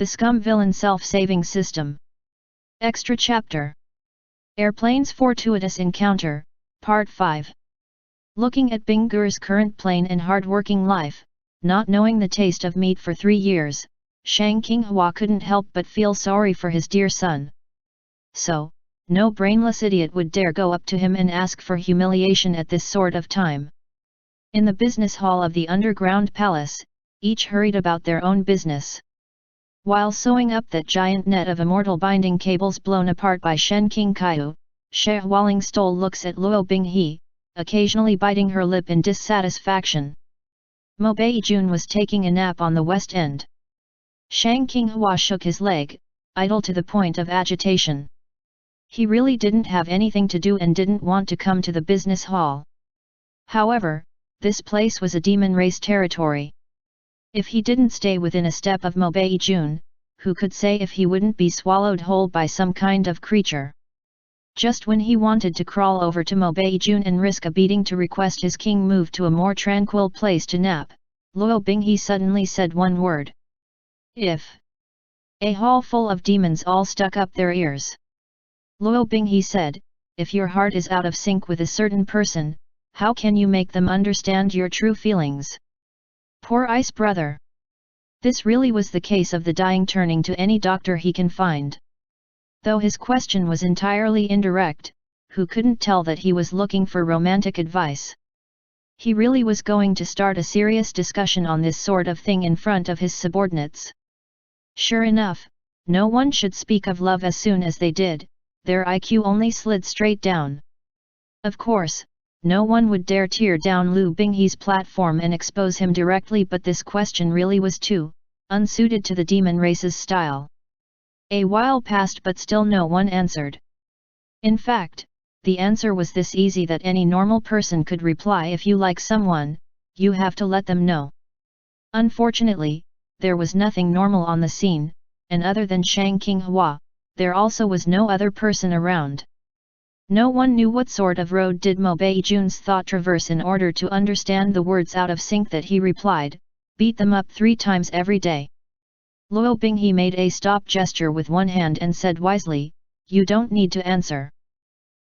The Scum Villain Self-Saving System. Extra Chapter. Airplane's Fortuitous Encounter, Part 5. Looking at Bingur's current plain and hard-working life, not knowing the taste of meat for 3 years, Xiāng Tóngxiù couldn't help but feel sorry for his dear son. So, no brainless idiot would dare go up to him and ask for humiliation at this sort of time. In the business hall of the underground palace, each hurried about their own business. While sewing up that giant net of immortal binding cables blown apart by Shen Qingqiu, She Hualing stole looks at Luo Binghe, occasionally biting her lip in dissatisfaction. Mo Beijun was taking a nap on the west end. Xiāng Tóngxiù shook his leg, idle to the point of agitation. He really didn't have anything to do and didn't want to come to the business hall. However, this place was a demon race territory. If he didn't stay within a step of Mo Beijun, who could say if he wouldn't be swallowed whole by some kind of creature? Just when he wanted to crawl over to Mo Beijun and risk a beating to request his king move to a more tranquil place to nap, Luo Binghe suddenly said one word. If. A hall full of demons all stuck up their ears. Luo Binghe said, if your heart is out of sync with a certain person, how can you make them understand your true feelings? Poor Ice Brother. This really was the case of the dying turning to any doctor he can find. Though his question was entirely indirect, who couldn't tell that he was looking for romantic advice? He really was going to start a serious discussion on this sort of thing in front of his subordinates. Sure enough, no one should speak of love as soon as they did, their IQ only slid straight down. Of course, no one would dare tear down Lu Binghe's platform and expose him directly, but this question really was too unsuited to the demon race's style. A while passed but still no one answered. In fact, the answer was this easy that any normal person could reply: if you like someone, you have to let them know. Unfortunately, there was nothing normal on the scene, and other than Xiāng Tóngxiù, there also was no other person around. No one knew what sort of road did Mo Beijun's thought traverse in order to understand the words out of sync that he replied, beat them up 3 times every day. Luo Binghe made a stop gesture with one hand and said wisely, you don't need to answer.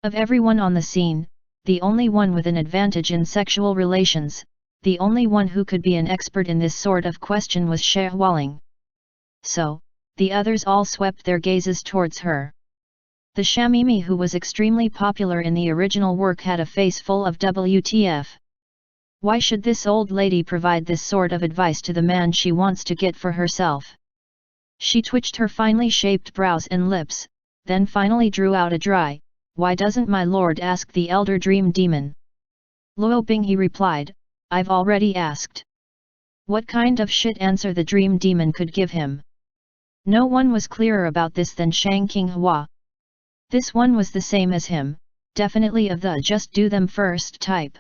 Of everyone on the scene, the only one with an advantage in sexual relations, the only one who could be an expert in this sort of question was She Hualing. So, the others all swept their gazes towards her. The Shamimi, who was extremely popular in the original work, had a face full of WTF. Why should this old lady provide this sort of advice to the man she wants to get for herself? She twitched her finely shaped brows and lips, then finally drew out a dry, why doesn't my lord ask the elder dream demon? Luo Binghe replied, I've already asked. What kind of shit answer the dream demon could give him? No one was clearer about this than Xiāng Tóngxiù. This one was the same as him, definitely of the just do them first type.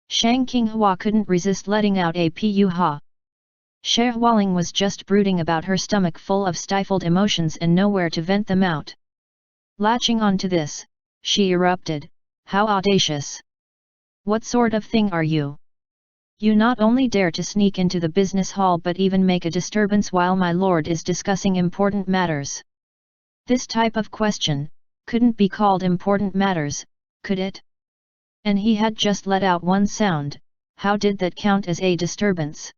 Xiāng Tóngxiù couldn't resist letting out a pu-ha. She Hualing was just brooding about her stomach full of stifled emotions and nowhere to vent them out. Latching on to this, she erupted, how audacious! What sort of thing are you? You not only dare to sneak into the business hall but even make a disturbance while my lord is discussing important matters. This type of question couldn't be called important matters, could it? And he had just let out one sound, how did that count as a disturbance?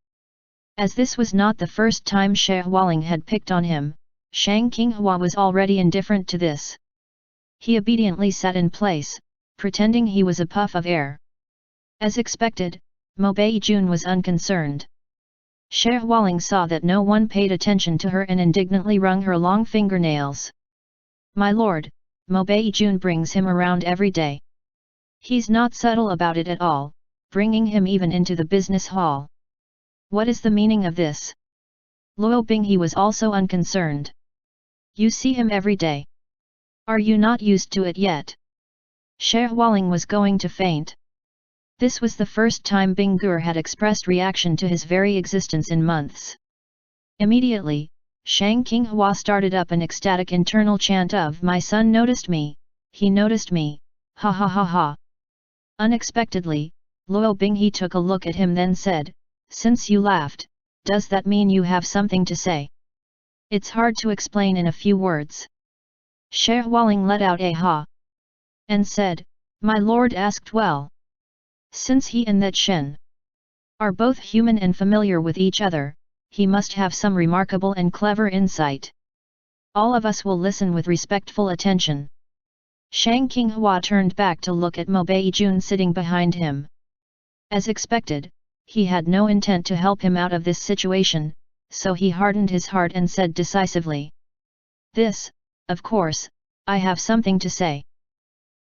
As this was not the first time She Hualing had picked on him, Xiāng Tóngxiù was already indifferent to this. He obediently sat in place, pretending he was a puff of air. As expected, Mo Beijun was unconcerned. She Hualing saw that no one paid attention to her and indignantly wrung her long fingernails. My lord, Mo Beijun brings him around every day. He's not subtle about it at all, bringing him even into the business hall. What is the meaning of this? Luo Binghe was also unconcerned. You see him every day. Are you not used to it yet? She Hualing was going to faint. This was the first time Bingur had expressed reaction to his very existence in months. Immediately, Xiāng Tóngxiù started up an ecstatic internal chant of my son noticed me, he noticed me, ha ha ha ha. Unexpectedly, Luo Binghe took a look at him then said, since you laughed, does that mean you have something to say? It's hard to explain in a few words. Xie Hualing let out a ha. And said, my lord asked well. Since he and that Shen are both human and familiar with each other, he must have some remarkable and clever insight. All of us will listen with respectful attention. Xiāng Tóngxiù turned back to look at Mo Beijun sitting behind him. As expected, he had no intent to help him out of this situation, so he hardened his heart and said decisively. This, of course, I have something to say.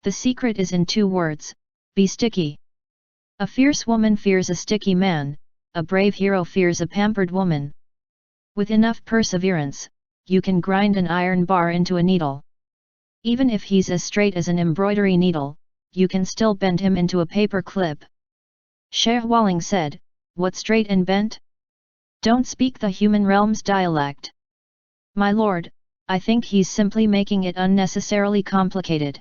The secret is in 2 words, be sticky. A fierce woman fears a sticky man, a brave hero fears a pampered woman. With enough perseverance, you can grind an iron bar into a needle. Even if he's as straight as an embroidery needle, you can still bend him into a paper clip. Xie Hualing said, what straight and bent? Don't speak the human realm's dialect. My lord, I think he's simply making it unnecessarily complicated.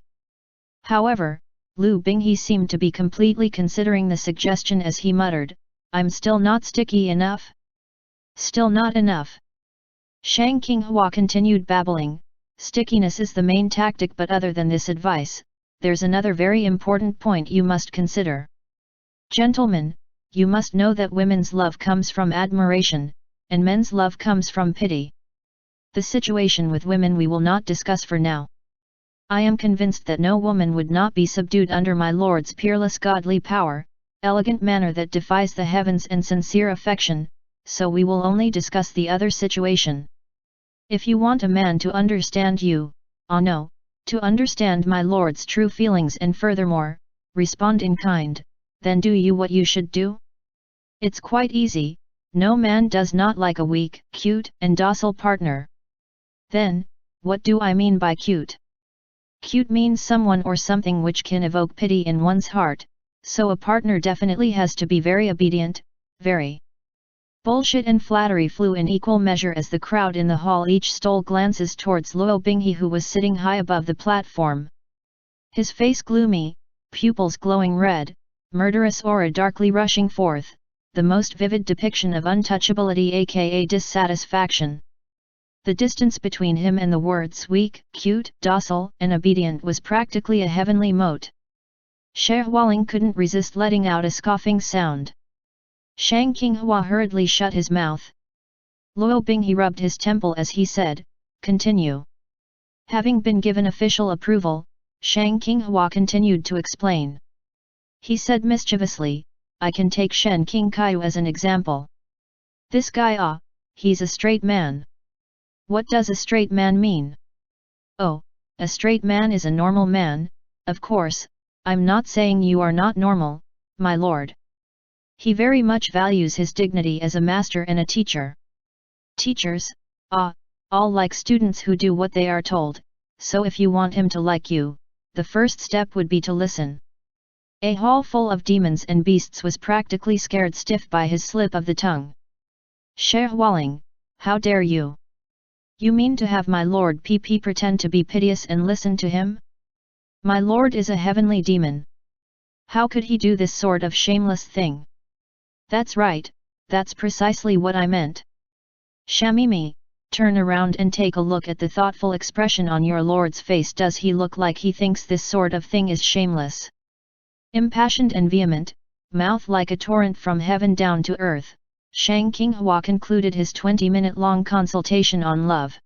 However, Lu Binghe seemed to be completely considering the suggestion as he muttered, I'm still not sticky enough? Still not enough. Xiāng Tóngxiù continued babbling, stickiness is the main tactic, but other than this advice, there's another very important point you must consider. Gentlemen, you must know that women's love comes from admiration, and men's love comes from pity. The situation with women we will not discuss for now. I am convinced that no woman would not be subdued under my lord's peerless godly power, elegant manner that defies the heavens and sincere affection, so we will only discuss the other situation. If you want a man to understand you, no, to understand my lord's true feelings and furthermore, respond in kind, then do you what you should do? It's quite easy, no man does not like a weak, cute, and docile partner. Then, what do I mean by cute? Cute means someone or something which can evoke pity in one's heart, so a partner definitely has to be very obedient, very. Bullshit and flattery flew in equal measure as the crowd in the hall each stole glances towards Luo Binghe, who was sitting high above the platform. His face gloomy, pupils glowing red, murderous aura darkly rushing forth, the most vivid depiction of untouchability aka dissatisfaction. The distance between him and the words weak, cute, docile, and obedient was practically a heavenly moat. Xie Hualing couldn't resist letting out a scoffing sound. Xiāng Tóngxiù hurriedly shut his mouth. Luo Binghe rubbed his temple as he said, continue. Having been given official approval, Xiāng Tóngxiù continued to explain. He said mischievously, I can take Shen Qingqiu as an example. This guy he's a straight man. What does a straight man mean? Oh, a straight man is a normal man, of course, I'm not saying you are not normal, my lord. He very much values his dignity as a master and a teacher. Teachers, all like students who do what they are told, so if you want him to like you, the first step would be to listen. A hall full of demons and beasts was practically scared stiff by his slip of the tongue. Xie Hualing, how dare you? You mean to have my lord PP pretend to be piteous and listen to him? My lord is a heavenly demon. How could he do this sort of shameless thing? That's right, that's precisely what I meant. Shamimi, turn around and take a look at the thoughtful expression on your lord's face. Does he look like he thinks this sort of thing is shameless? Impassioned and vehement, mouth like a torrent from heaven down to earth, Xiāng Tóngxiù concluded his 20-minute-long consultation on love.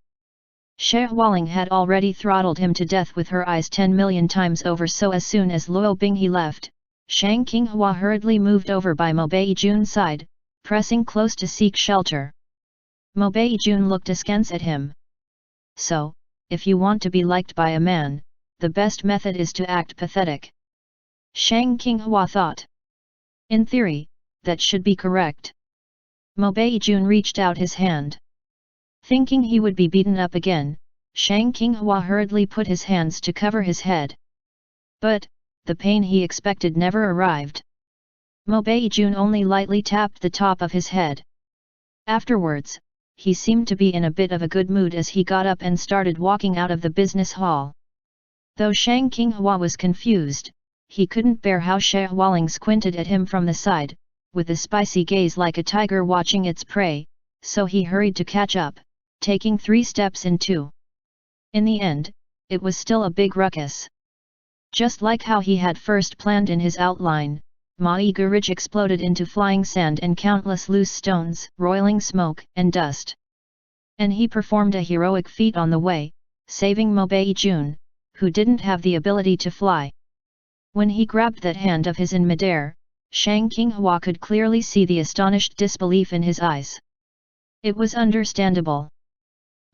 Xie Hualing had already throttled him to death with her eyes 10 million times over, so as soon as Luo Binghe left, Xiāng Tóngxiù hurriedly moved over by Mo Beijun's side, pressing close to seek shelter. Mo Beijun looked askance at him. So, if you want to be liked by a man, the best method is to act pathetic. Xiāng Tóngxiù thought. In theory, that should be correct. Mo Beijun reached out his hand. Thinking he would be beaten up again, Xiāng Tóngxiù hurriedly put his hands to cover his head. But, the pain he expected never arrived. Mo Beijun only lightly tapped the top of his head. Afterwards, he seemed to be in a bit of a good mood as he got up and started walking out of the business hall. Though Xiāng Tóngxiù was confused, he couldn't bear how Xie Hualing squinted at him from the side, with a spicy gaze like a tiger watching its prey, so he hurried to catch up. taking 3 steps in 2. In the end, it was still a big ruckus. Just like how he had first planned in his outline, Ma'i Garage exploded into flying sand and countless loose stones, roiling smoke and dust. And he performed a heroic feat on the way, saving Mobei Jun, who didn't have the ability to fly. When he grabbed that hand of his in midair, Xiāng Tóngxiù could clearly see the astonished disbelief in his eyes. It was understandable.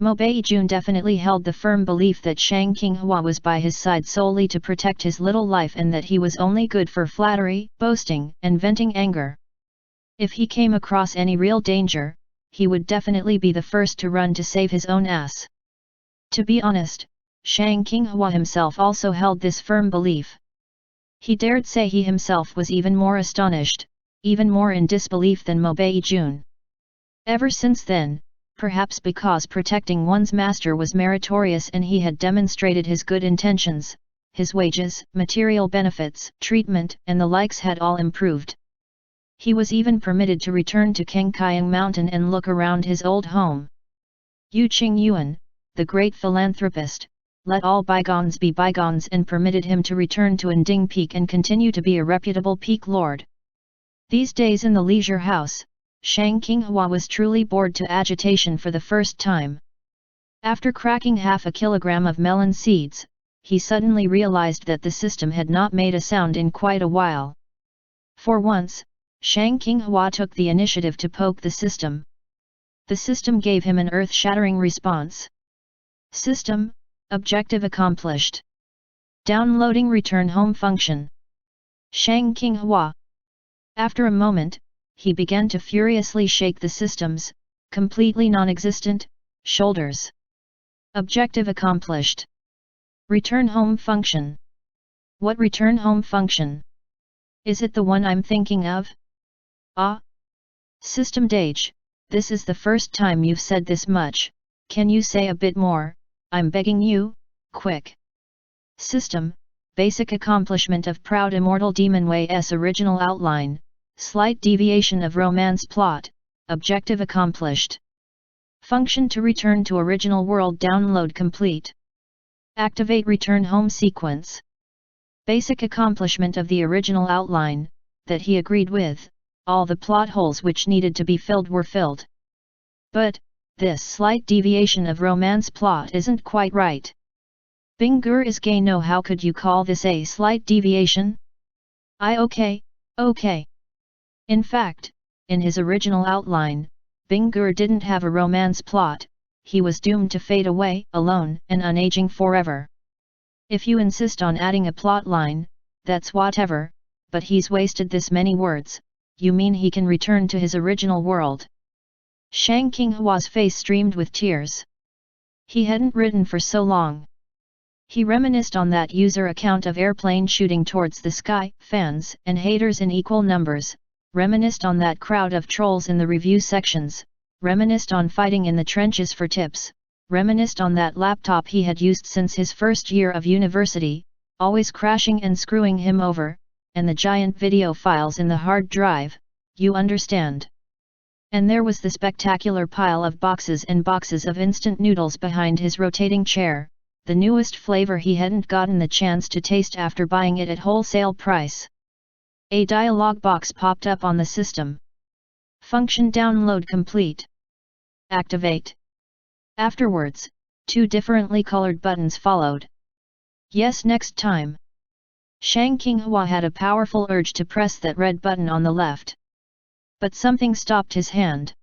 Mobei Jun definitely held the firm belief that Xiāng Tóngxiù was by his side solely to protect his little life and that he was only good for flattery, boasting, and venting anger. If he came across any real danger, he would definitely be the first to run to save his own ass. To be honest, Xiāng Tóngxiù himself also held this firm belief. He dared say he himself was even more astonished, even more in disbelief than Mobei Jun. Ever since then, perhaps because protecting one's master was meritorious and he had demonstrated his good intentions, his wages, material benefits, treatment, and the likes had all improved. He was even permitted to return to Kengqiang Mountain and look around his old home. Yu Qingyuan, the great philanthropist, let all bygones be bygones and permitted him to return to Anding Peak and continue to be a reputable peak lord. These days in the leisure house, Xiāng Tóngxiù was truly bored to agitation for the first time. After cracking half a kilogram of melon seeds, he suddenly realized that the system had not made a sound in quite a while. For once, Xiāng Tóngxiù took the initiative to poke the system. The system gave him an earth-shattering response. System, objective accomplished. Downloading return home function. Xiāng Tóngxiù. After a moment, he began to furiously shake the system's, completely non-existent, shoulders. Objective accomplished. Return home function. What return home function? Is it the one I'm thinking of? Ah! System Dage, this is the first time you've said this much, can you say a bit more, I'm begging you, quick. System, basic accomplishment of Proud Immortal Demon Way's original outline. Slight deviation of romance plot, objective accomplished. Function to return to original world download complete. Activate return home sequence. Basic accomplishment of the original outline, that he agreed with, all the plot holes which needed to be filled were filled. But, this slight deviation of romance plot isn't quite right. Bingur is gay, no, how could you call this a slight deviation? Okay. In fact, in his original outline, Bingur didn't have a romance plot, he was doomed to fade away, alone and unaging forever. If you insist on adding a plot line, that's whatever, but he's wasted this many words, you mean he can return to his original world? Xiāng Tóngxiù's face streamed with tears. He hadn't written for so long. He reminisced on that user account of airplane shooting towards the sky, fans and haters in equal numbers, reminisced on that crowd of trolls in the review sections, reminisced on fighting in the trenches for tips, reminisced on that laptop he had used since his first year of university, always crashing and screwing him over, and the giant video files in the hard drive, you understand. And there was the spectacular pile of boxes and boxes of instant noodles behind his rotating chair, the newest flavor he hadn't gotten the chance to taste after buying it at wholesale price. A dialog box popped up on the system. Function download complete. Activate. Afterwards, 2 differently colored buttons followed. Yes, next time. Xiāng Tóngxiù had a powerful urge to press that red button on the left. But something stopped his hand.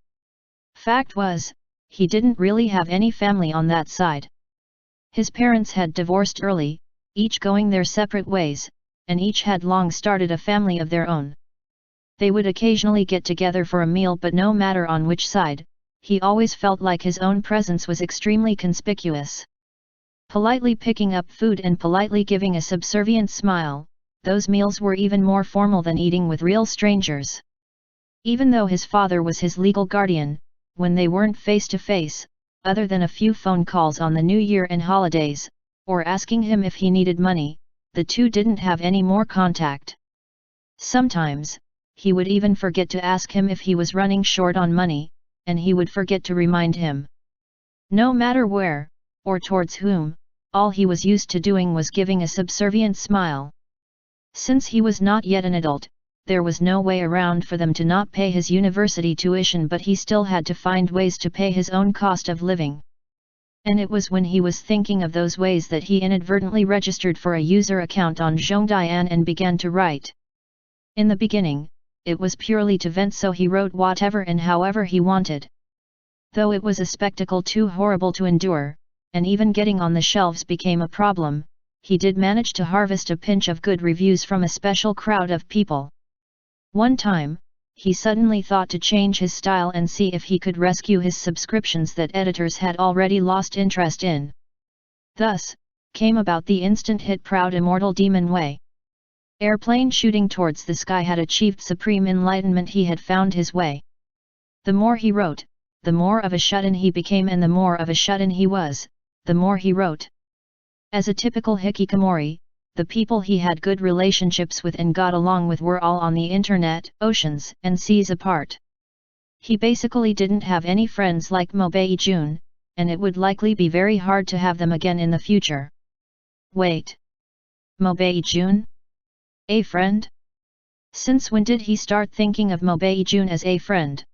Fact was, he didn't really have any family on that side. His parents had divorced early, each going their separate ways, and each had long started a family of their own. They would occasionally get together for a meal, but no matter on which side, he always felt like his own presence was extremely conspicuous. Politely picking up food and politely giving a subservient smile, those meals were even more formal than eating with real strangers. Even though his father was his legal guardian, when they weren't face to face, other than a few phone calls on the New Year and holidays, or asking him if he needed money, the two didn't have any more contact. Sometimes, he would even forget to ask him if he was running short on money, and he would forget to remind him. No matter where, or towards whom, all he was used to doing was giving a subservient smile. Since he was not yet an adult, there was no way around for them to not pay his university tuition, but he still had to find ways to pay his own cost of living. And it was when he was thinking of those ways that he inadvertently registered for a user account on Zhongdian and began to write. In the beginning, it was purely to vent, so he wrote whatever and however he wanted. Though it was a spectacle too horrible to endure, and even getting on the shelves became a problem, he did manage to harvest a pinch of good reviews from a special crowd of people. One time, he suddenly thought to change his style and see if he could rescue his subscriptions that editors had already lost interest in. Thus, came about the instant hit Proud Immortal Demon Way. Airplane shooting towards the sky had achieved supreme enlightenment. He had found his way. The more he wrote, the more of a shut-in he became, and the more of a shut-in he was, the more he wrote. As a typical hikikomori, the people he had good relationships with and got along with were all on the internet, oceans and seas apart. He basically didn't have any friends like Mobei Jun, and it would likely be very hard to have them again in the future. Wait. Mobei Jun? A friend? Since when did he start thinking of Mobei Jun as a friend?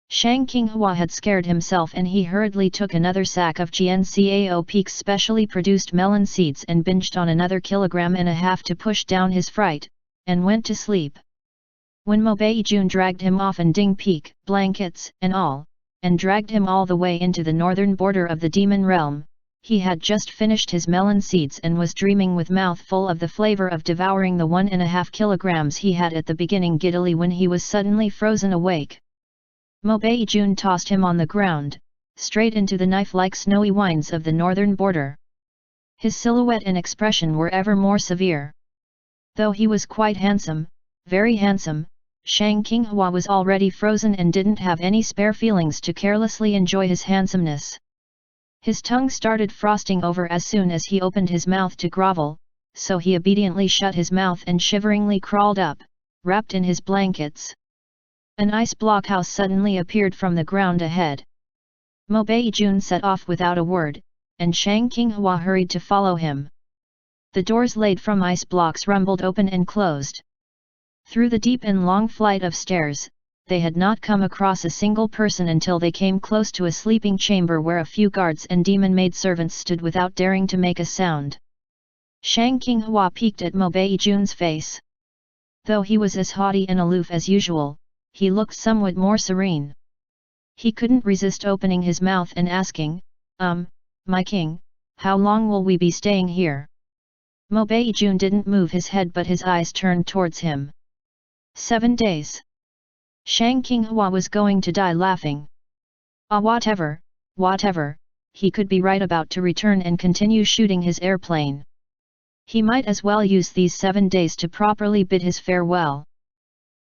Xiāng Tóngxiù had scared himself, and he hurriedly took another sack of GNCAO Peak's specially produced melon seeds and binged on another 1.5 kilograms to push down his fright, and went to sleep. When Mobei Jun dragged him off and Ding Peak, blankets and all, and dragged him all the way into the northern border of the demon realm, he had just finished his melon seeds and was dreaming with mouth full of the flavor of devouring the 1.5 kilograms he had at the beginning giddily when he was suddenly frozen awake. Mobei Jun tossed him on the ground, straight into the knife-like snowy winds of the northern border. His silhouette and expression were ever more severe. Though he was quite handsome, very handsome, Xiāng Tóngxiù was already frozen and didn't have any spare feelings to carelessly enjoy his handsomeness. His tongue started frosting over as soon as he opened his mouth to grovel, so he obediently shut his mouth and shiveringly crawled up, wrapped in his blankets. An ice blockhouse suddenly appeared from the ground ahead. Mobei Jun set off without a word, and Xiāng Tóngxiù hurried to follow him. The doors laid from ice blocks rumbled open and closed. Through the deep and long flight of stairs, they had not come across a single person until they came close to a sleeping chamber where a few guards and demon maidservants stood without daring to make a sound. Xiāng Tóngxiù peeked at Mobei Jun's face. Though he was as haughty and aloof as usual, he looked somewhat more serene. He couldn't resist opening his mouth and asking, my king, how long will we be staying here? Mobei Jun didn't move his head, but his eyes turned towards him. 7 days. Xiāng Tóngxiù was going to die laughing. Whatever, he could be right about to return and continue shooting his airplane. He might as well use these 7 days to properly bid his farewell.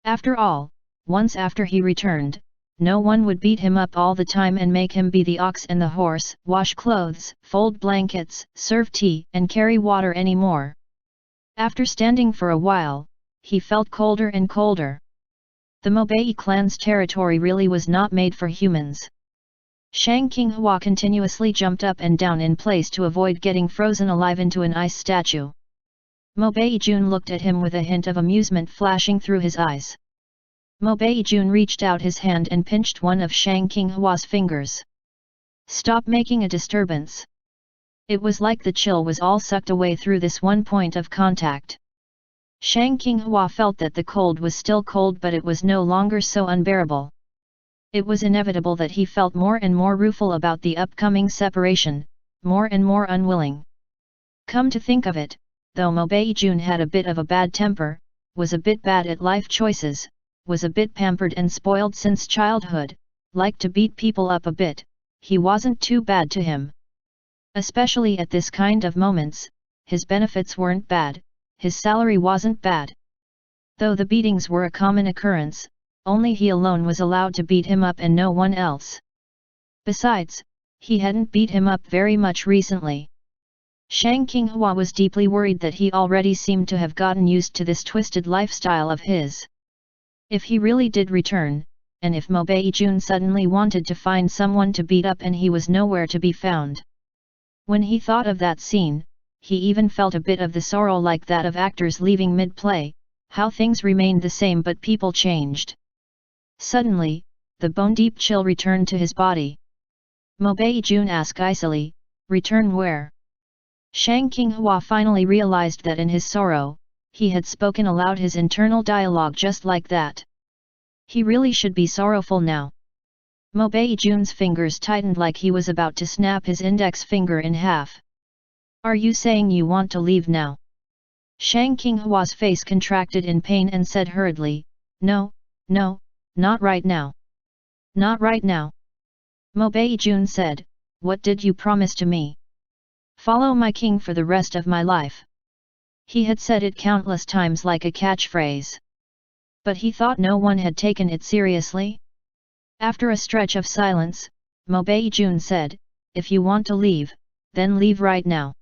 After all, once after he returned, no one would beat him up all the time and make him be the ox and the horse, wash clothes, fold blankets, serve tea and carry water anymore. After standing for a while, he felt colder and colder. The Mobei clan's territory really was not made for humans. Xiāng Tóngxiù continuously jumped up and down in place to avoid getting frozen alive into an ice statue. Mobei Jun looked at him with a hint of amusement flashing through his eyes. Mobei Jun reached out his hand and pinched one of Xiāng Tóngxiù's fingers. Stop making a disturbance. It was like the chill was all sucked away through this one point of contact. Xiāng Tóngxiù felt that the cold was still cold, but it was no longer so unbearable. It was inevitable that he felt more and more rueful about the upcoming separation, more and more unwilling. Come to think of it, though Mobei Jun had a bit of a bad temper, was a bit bad at life choices, was a bit pampered and spoiled since childhood, liked to beat people up a bit, he wasn't too bad to him. Especially at this kind of moments, his benefits weren't bad, his salary wasn't bad. Though the beatings were a common occurrence, only he alone was allowed to beat him up and no one else. Besides, he hadn't beat him up very much recently. Xiāng Tóngxiù was deeply worried that he already seemed to have gotten used to this twisted lifestyle of his. If he really did return, and if Mo Beijun suddenly wanted to find someone to beat up and he was nowhere to be found. When he thought of that scene, he even felt a bit of the sorrow like that of actors leaving mid-play, how things remained the same but people changed. Suddenly, the bone-deep chill returned to his body. Mo Beijun asked icily, "Return where?" Xiāng Tóngxiù finally realized that in his sorrow, he had spoken aloud his internal dialogue just like that. He really should be sorrowful now. Mo Beijun's fingers tightened like he was about to snap his index finger in half. "Are you saying you want to leave now?" Xiāng Tóngxiù's face contracted in pain and said hurriedly, "No, no, not right now. Not right now." Mo Beijun said, "What did you promise to me?" "Follow my king for the rest of my life." He had said it countless times like a catchphrase. But he thought no one had taken it seriously. After a stretch of silence, Mo Beijun said, "If you want to leave, then leave right now.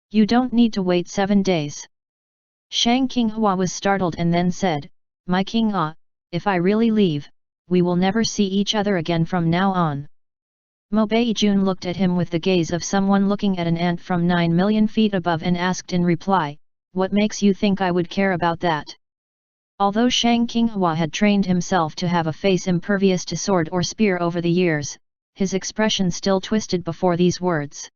You don't need to wait 7 days." Xiāng Tóngxiù was startled and then said, "My king if I really leave, we will never see each other again from now on." Mo Beijun looked at him with the gaze of someone looking at an ant from 9 million feet above and asked in reply, "What makes you think I would care about that?" Although Xiāng Tóngxiù had trained himself to have a face impervious to sword or spear over the years, his expression still twisted before these words.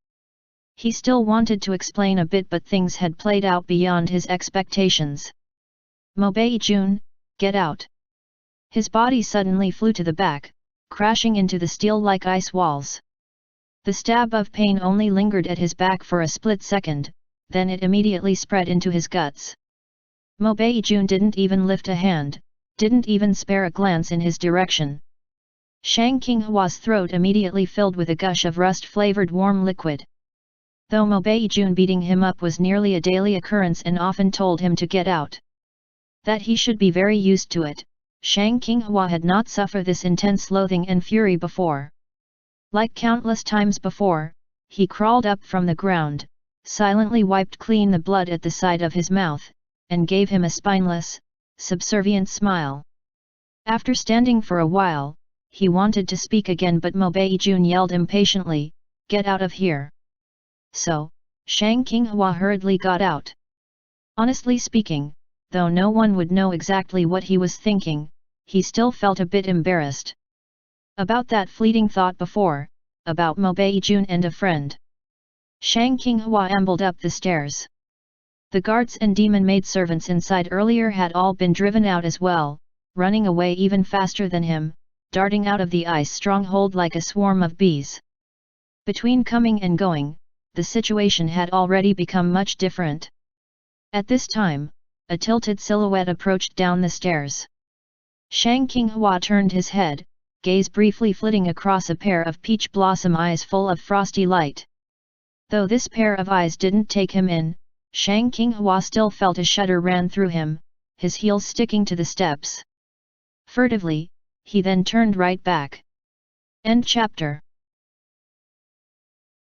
He still wanted to explain a bit but things had played out beyond his expectations. "Mo Beijun, get out!" His body suddenly flew to the back, crashing into the steel-like ice walls. The stab of pain only lingered at his back for a split second, then it immediately spread into his guts. Mo Beijun didn't even lift a hand, didn't even spare a glance in his direction. Xiāng Tóngxiù's throat immediately filled with a gush of rust-flavored warm liquid. Though Mo Beijun beating him up was nearly a daily occurrence and often told him to get out, that he should be very used to it, Xiāng Tóngxiù had not suffered this intense loathing and fury before. Like countless times before, he crawled up from the ground, silently wiped clean the blood at the side of his mouth, and gave him a spineless, subservient smile. After standing for a while, he wanted to speak again but Mo Beijun yelled impatiently, "Get out of here!" So, Xiāng Tóngxiù hurriedly got out. Honestly speaking, though no one would know exactly what he was thinking, he still felt a bit embarrassed. About that fleeting thought before, about Mo Beijun and a friend. Xiāng Tóngxiù ambled up the stairs. The guards and demon maidservants inside earlier had all been driven out as well, running away even faster than him, darting out of the ice stronghold like a swarm of bees. Between coming and going, the situation had already become much different. At this time, a tilted silhouette approached down the stairs. Xiāng Tóngxiù turned his head, gaze briefly flitting across a pair of peach blossom eyes full of frosty light. Though this pair of eyes didn't take him in, Xiāng Tóngxiù still felt a shudder ran through him, his heels sticking to the steps. Furtively, he then turned right back. End chapter.